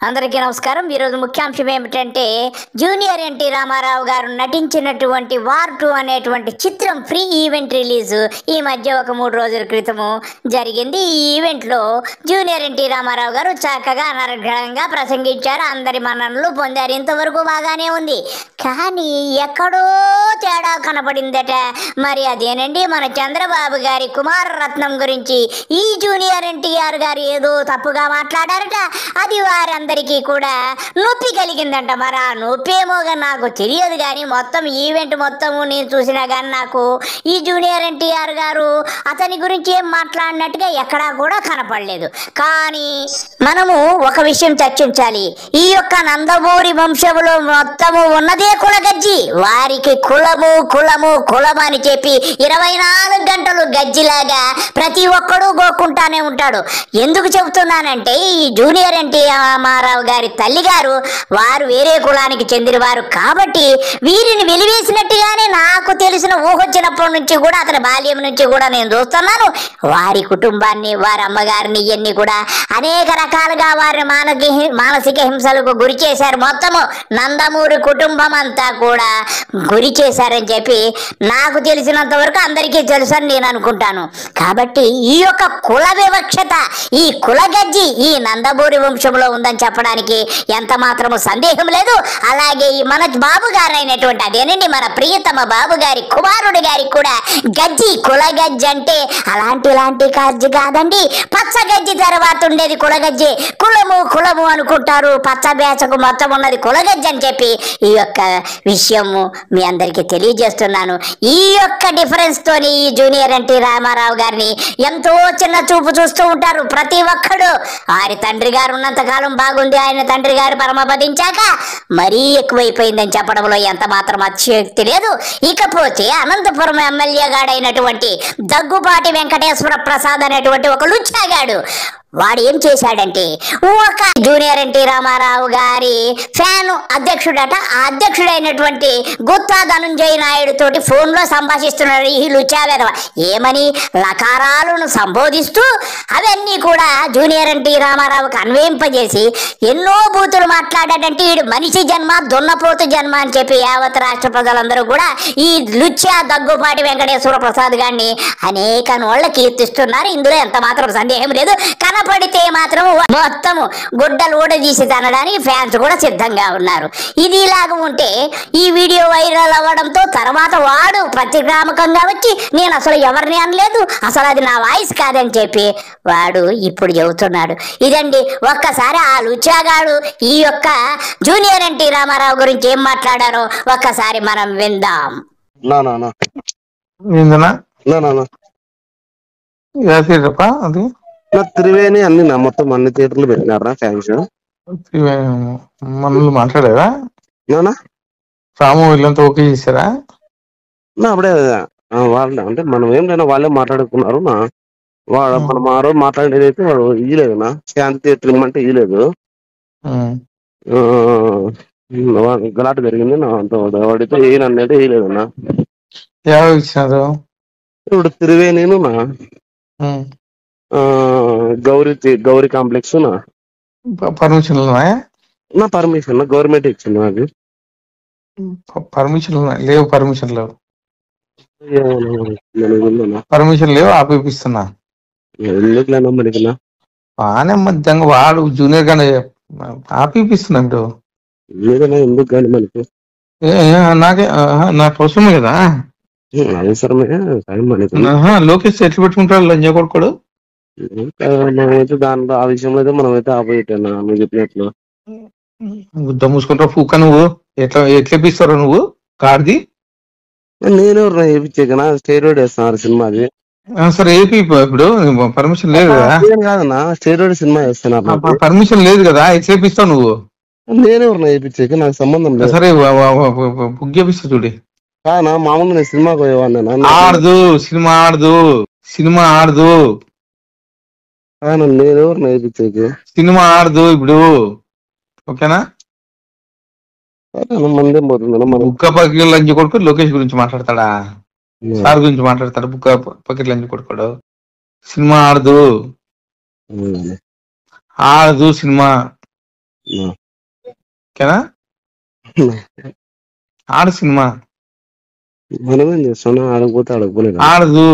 అందరికీ నమస్కారం. ఈరోజు ముఖ్యాంశం ఏమిటంటే జూనియర్ ఎన్టీ రామారావు గారు నటించినటువంటి వార్ 2 అనేటువంటి చిత్రం ప్రీ ఈవెంట్ రిలీజ్ ఈ మధ్య ఒక 3 రోజుల క్రితము జరిగింది. ఈ ఈవెంట్లో జూనియర్ ఎన్టీ రామారావు గారు చక్కగా అనర్గళంగా ప్రసంగించారు. అందరి మన్ననలు పొందారు. ఇంతవరకు బాగానే ఉంది. కానీ ఎక్కడో తేడా కనపడిందట. మరి అదేనండి, మన చంద్రబాబు గారి కుమారరత్నం గురించి ఈ జూనియర్ ఎన్టీఆర్ గారు ఏదో తప్పుగా మాట్లాడారట. అది వారందరికీ కూడా నొప్పి కలిగిందంట. మరి ఆ నొప్పి ఏమోగా నాకు తెలియదు, కానీ మొత్తం ఈవెంట్ మొత్తము నేను చూసినా కానీ నాకు ఈ జూనియర్ ఎన్టీఆర్ గారు అతని గురించి ఏం మాట్లాడినట్టుగా ఎక్కడా కూడా కనపడలేదు. కానీ మనము ఒక విషయం చర్చించాలి. ఈ యొక్క నందమూరి వంశములో మొత్తము ఉన్నదే కులగజ్జి. వారికి కులము కులము కులం అని చెప్పి 24 గంటలు గజ్జిలాగా ప్రతి ఒక్కడూ గోక్కుంటానే ఉంటాడు. ఎందుకు చెబుతున్నానంటే ఈ జూనియర్ ఎన్టీ రామారావు గారి తల్లి గారు వారు వేరే కులానికి చెందినవారు కాబట్టి వీరిని వెలివేసినట్టుగానే నాకు తెలిసిన ఊహొచ్చినప్పటి నుంచి కూడా, అతని బాల్యం నుంచి కూడా నేను చూస్తున్నాను. వారి కుటుంబాన్ని, వారి అమ్మగారిని ఇవన్నీ కూడా అనేక రకాలుగా వారిని మానసిక హింసలకు గురి చేశారు. మొత్తము నందమూరి కుటుంబం అంతా కూడా గురి చేశారని చెప్పి నాకు తెలిసినంత వరకు అందరికీ తెలుసని నేను అనుకుంటాను. కాబట్టి ఈ యొక్క కుల వివక్షత, ఈ కులగజ్జి ఈ నందమూరి వంశంలో ఉందని చెప్పడానికి ఎంత మాత్రము సందేహం లేదు. అలాగే ఈ మన బాబు గారు అయినటువంటి అదేనండి మన ప్రియతమ బాబు గారి కుమారుడు గారికి కూడా గజ్జి, కుల గజ్జి అంటే అలాంటి గజ్జి కాదండి, పచ్చ గజ్జి తర్వాత ఉండేది కులగజ్జి. కులము కులము అనుకుంటారు, పచ్చ బేచకు మొత్తం ఉన్నది కులగజ్జి అని చెప్పి ఈ యొక్క విషయము మీ అందరికీ తెలియజేస్తున్నాను. ఈ యొక్క డిఫరెన్స్ తోని ఈ జూనియర్ ఎన్టీ రామారావు గారిని ఎంతో చిన్న చూపు చూస్తూ ఉంటారు ప్రతి ఒక్కడు. వారి తండ్రి గారు ఉన్నంత కాలం బాగుంది, ఆయన తండ్రి గారు పరమపదించాక మరీ ఎక్కువైపోయిందని చెప్పడంలో ఎంత మాత్రం అతిశయోక్తి లేదు. ఇకపోతే అనంతపురం ఎమ్మెల్యే గాడైనటువంటి దగ్గుపాటి వెంకటేశ్వర ప్రసాద్ అనేటువంటి ఒక లుచ్చాగాడు, వాడు ఏం చేశాడంటే ఒక జూనియర్ ఎన్టీ రామారావు గారి ఫ్యాన్ అధ్యక్షుడట. ఆ అధ్యక్షుడైనటువంటి గుత్తా ధనుంజయ నాయుడు తోటి ఫోన్లో సంభాషిస్తున్నాడు ఈ లుచావేదవ. ఏమని లకారాలను సంబోధిస్తూ అవన్నీ కూడా జూనియర్ ఎన్టీ రామారావుకి అన్వయింపజేసి ఎన్నో బూతులు మాట్లాడాడంటే వీడు మనిషి జన్మ, దున్నపోతు జన్మ అని చెప్పి యావత్ రాష్ట్ర ప్రజలందరూ కూడా ఈ లుచ్చా దగ్గుపాటి వెంకటేశ్వర ప్రసాద్ గారిని అనేక నోళ్ళ కీర్తిస్తున్నారు. ఇందులో ఎంత మాత్రం సందేహం లేదు. కనపడితే మాత్రం మొత్తము గుడ్డలు ఊడదీసి తనడానికి ఫ్యాన్స్ కూడా సిద్ధంగా ఉన్నారు. ఇది ఇలాగ ఉంటే ఈ వీడియో వైరల్ అవ్వడంతో తర్వాత వాడు ప్రతిగ్రామకంగా వచ్చి నేను అసలు ఎవరిని అనలేదు, అసలు అది నా వాయిస్ కాదని చెప్పి వాడు ఇప్పుడు చెబుతున్నాడు. ఇదండి, ఒక్కసారి ఆ లుచాగాడు ఈ యొక్క జూనియర్ ఎన్టీ రామారావు గురించి ఏం మాట్లాడారో ఒక్కసారి మనం విందాం. అది త్రివేణి అన్ని మొత్తం అన్ని థియేటర్లు పెట్టినారా ఫ్యాన్స్? మనల్ని మాట్లాడారా? రాము వీళ్ళంతా ఓకే చేశారా? అప్పుడే వాళ్ళు అంటే మనం ఏం లేదా వాళ్ళే మాట్లాడుకున్నారు. మనం ఆ రోజు మాట్లాడేది అయితే వాడు ఇయ్యలేదు, శాంతి థియేటర్ ఇమ్మంటే ఇయ్యలేదు. గలాట జరిగింది వాడితే ఈయనన్నైతే ఇయ్యలేదన్నా. ఇచ్చినారు ఇప్పుడు త్రివేణిను గౌరీ కాంప్లెక్స్ పర్మిషన్ నా పర్మిషన్ గవర్నమెంట్ ఇచ్చింది. నాకు పర్మిషన్ లేవు, పర్మిషన్ లేవు, పర్మిషన్ లేవు, ఆపిస్తున్నా. ఎందుకులేనా మనకి బాగానే మధ్యంగా వాడు జూనియర్ గానే ఆపిస్తున్నా. ఇప్పుడు లేదన్నా ఎందుకు కానీ మనకి నాకు అవసరమే కదా. అవసరమే లోకేష్ ఎట్లు పెట్టుకుంటాడు లంజా కొడుకోడు. మనమైతే దాంట్లో ఆ విషయంలో అయితే మనమైతే ఆపోజిట్ అన్నా నువ్వు చెప్పినట్లు. గుద్ద మూసుకుంటావు పూక. నువ్వు ఎట్లేపిస్తావు నువ్వు కార్ది? నేను వేయించాకనా స్టెరాయిడ్ వేస్తున్నారు సినిమాది. సరే ఏపీ ఇప్పుడు పర్మిషన్ లేదు కదా. కాదన్నా స్టెరాయిడ్ సినిమా వేస్తున్నారు, పర్మిషన్ లేదు కదా, ఎట్లేపిస్తావు నువ్వు? నేనెవరు వేయించాక నాకు సంబంధం లేదు. సరే బుక్ చేపిస్తా చూడి. కానా మామూలు నేను సినిమాకి పోయేవాడినా? ఆడదు సినిమా, సినిమా ఆడదు. నేనెవరు వేయించాక సినిమా ఆడదు ఇప్పుడు, ఓకేనా? మందేం పోతుంది బుక్క పకెట్ లంచ్ కొడుకు లోకేష్ గురించి మాట్లాడతాడా? సార్ గురించి మాట్లాడతాడు. బుక్క పకెట్ లంచ్ కొడుకోడు. సినిమా ఆడదు, ఆడదు సినిమా. ఓకేనా? ఆడ సినిమా మనమేం చేస్తున్నా, ఆడకపోతే ఆడకపోలేదు. ఆడదు.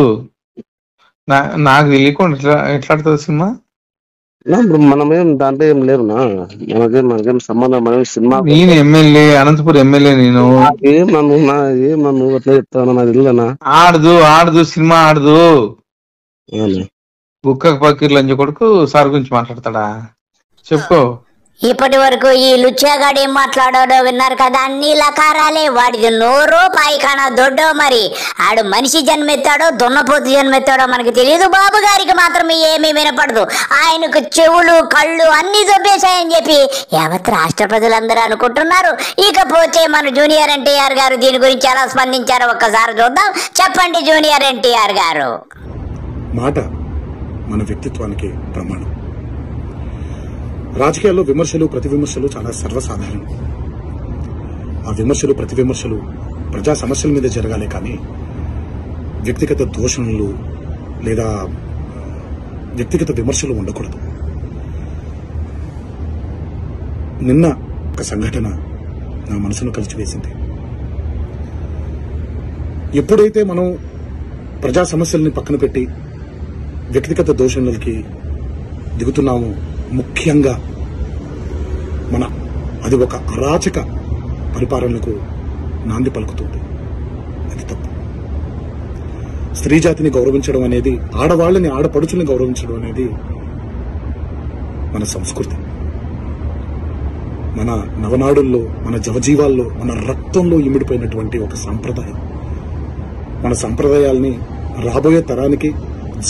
నాకు తెలియకుండా ఎట్లా ఆడుతుంది సినిమా? ఇప్పుడు మనమేం దాంట్లో ఏం లేవునా, మనకేం సంబంధం. మనం సినిమా నేను ఎమ్మెల్యే, అనంతపురం ఎమ్మెల్యే. నేను ఏం నన్ను అట్లా చెప్తాను, నాకు తెలియదనా. ఆడదు సినిమా ఆడదు. బుక్క పకీర్ లంచ కొడుకు సార్ గురించి మాట్లాడతాడా? చెప్పుకో. ఇప్పటి వరకు ఈ లుచ్చాగాడు ఏం మాట్లాడాడో విన్నారు కదా, అన్ని లకారాలే. వాడిది నోరో పాయికానా దొడ్డో. మరి ఆడు మనిషి జన్మెత్తాడో దున్నపోతు జన్మెత్తాడో మనకు తెలియదు. బాబు గారికి మాత్రం ఏమీ వినపడదు. ఆయనకు చెవులు కళ్ళు అన్ని దొబ్బేశాయని చెప్పి యావత్ రాష్ట్ర ప్రజలందరూ అనుకుంటున్నారు. ఇకపోతే మన జూనియర్ ఎన్టీఆర్ గారు దీని గురించి ఎలా స్పందించారో ఒక్కసారి చూద్దాం. చెప్పండి జూనియర్ ఎన్టీఆర్ గారు. మాట మన వ్యక్తిత్వానికి ప్రమాణం. రాజకీయాల్లో విమర్శలు ప్రతి విమర్శలు చాలా సర్వసాధారణం. ఆ విమర్శలు ప్రతి విమర్శలు ప్రజా సమస్యల మీద జరగాలి, కానీ వ్యక్తిగత దూషణలు లేదా వ్యక్తిగత విమర్శలు ఉండకూడదు. నిన్న ఒక సంఘటన నా మనసును కలిచివేసింది. ఎప్పుడైతే మనం ప్రజా సమస్యల్ని పక్కన పెట్టి వ్యక్తిగత దూషణలకి దిగుతున్నాము, ముఖ్యంగా అది ఒక అరాచక పరిపాలనకు నాంది పలుకుతుంది. అది తప్పు. స్త్రీ జాతిని గౌరవించడం అనేది, ఆడవాళ్ళని ఆడపడుచుల్ని గౌరవించడం అనేది మన సంస్కృతి. మన నవనాడుల్లో, మన జవజీవాల్లో, మన రక్తంలో ఇమిడిపోయినటువంటి ఒక సాంప్రదాయం. మన సంప్రదాయాల్ని రాబోయే తరానికి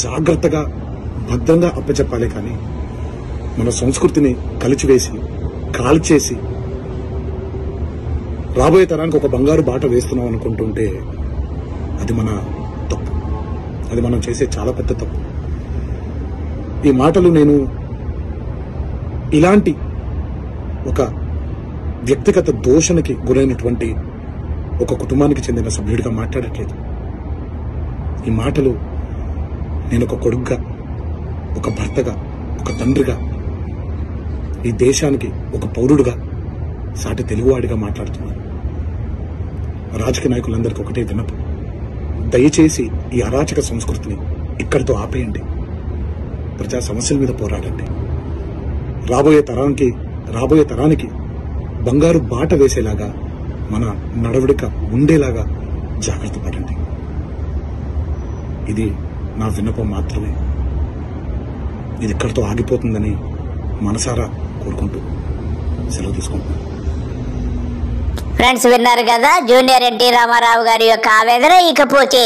జాగ్రత్తగా భద్రంగా అప్పచెప్పాలి, కానీ మన సంస్కృతిని కలిచివేసి కాల్చేసి రాబోయే తరానికి ఒక బంగారు బాట వేస్తున్నాం అనుకుంటుంటే అది మన తప్పు. అది మనం చేసే చాలా పెద్ద తప్పు. ఈ మాటలు నేను ఇలాంటి ఒక వ్యక్తిగత దోషణకి గురైనటువంటి ఒక కుటుంబానికి చెందిన సభ్యుడిగా మాట్లాడట్లేదు. ఈ మాటలు నేను ఒక కొడుకుగా, ఒక భర్తగా, ఒక తండ్రిగా, ఈ దేశానికి ఒక పౌరుడుగా, సాటి తెలుగువాడిగా మాట్లాడుతున్నాను. రాజకీయ నాయకులందరికీ ఒకటే విన్నపం, దయచేసి ఈ అరాచక సంస్కృతిని ఇక్కడితో ఆపేయండి. ప్రజా సమస్యల మీద పోరాడండి. రాబోయే తరానికి బంగారు బాట వేసేలాగా మన నడవడిక ఉండేలాగా జాగ్రత్త పడండి. ఇది నా విన్నపం మాత్రమే. ఇది ఇక్కడితో ఆగిపోతుందని మనసారా కోరుకుంటూ సెలవు తీసుకుంటున్నాను. ఫ్రెండ్స్, విన్నారు కదా జూనియర్ ఎన్టీ రామారావు గారి యొక్క ఆవేదన. ఇకపోతే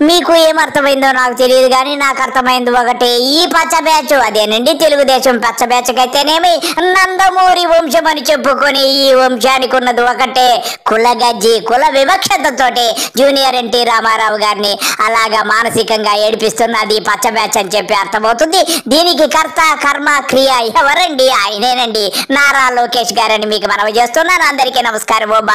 మీకు ఏమర్థమైందో నాకు తెలియదు, కానీ నాకు అర్థమైంది ఒకటే. ఈ పచ్చ బ్యాచ్, అదేనండి తెలుగుదేశం పచ్చ బ్యాచ్ అయితేనేమి, నందమూరి వంశం అని చెప్పుకొని ఈ వంశానికి ఉన్నది ఒకటే కులగజ్జి, కుల వివక్షతతోటి జూనియర్ ఎన్టీ రామారావు గారిని అలాగా మానసికంగా ఏడిపిస్తున్నది పచ్చ బ్యాచ్ అని చెప్పి అర్థమవుతుంది. దీనికి కర్త కర్మ క్రియ ఎవరండి? ఆయనేనండి, నారా లోకేష్ గారని మీకు మనవి చేస్తున్నాను. అందరికీ నమస్కారం. బాయ్.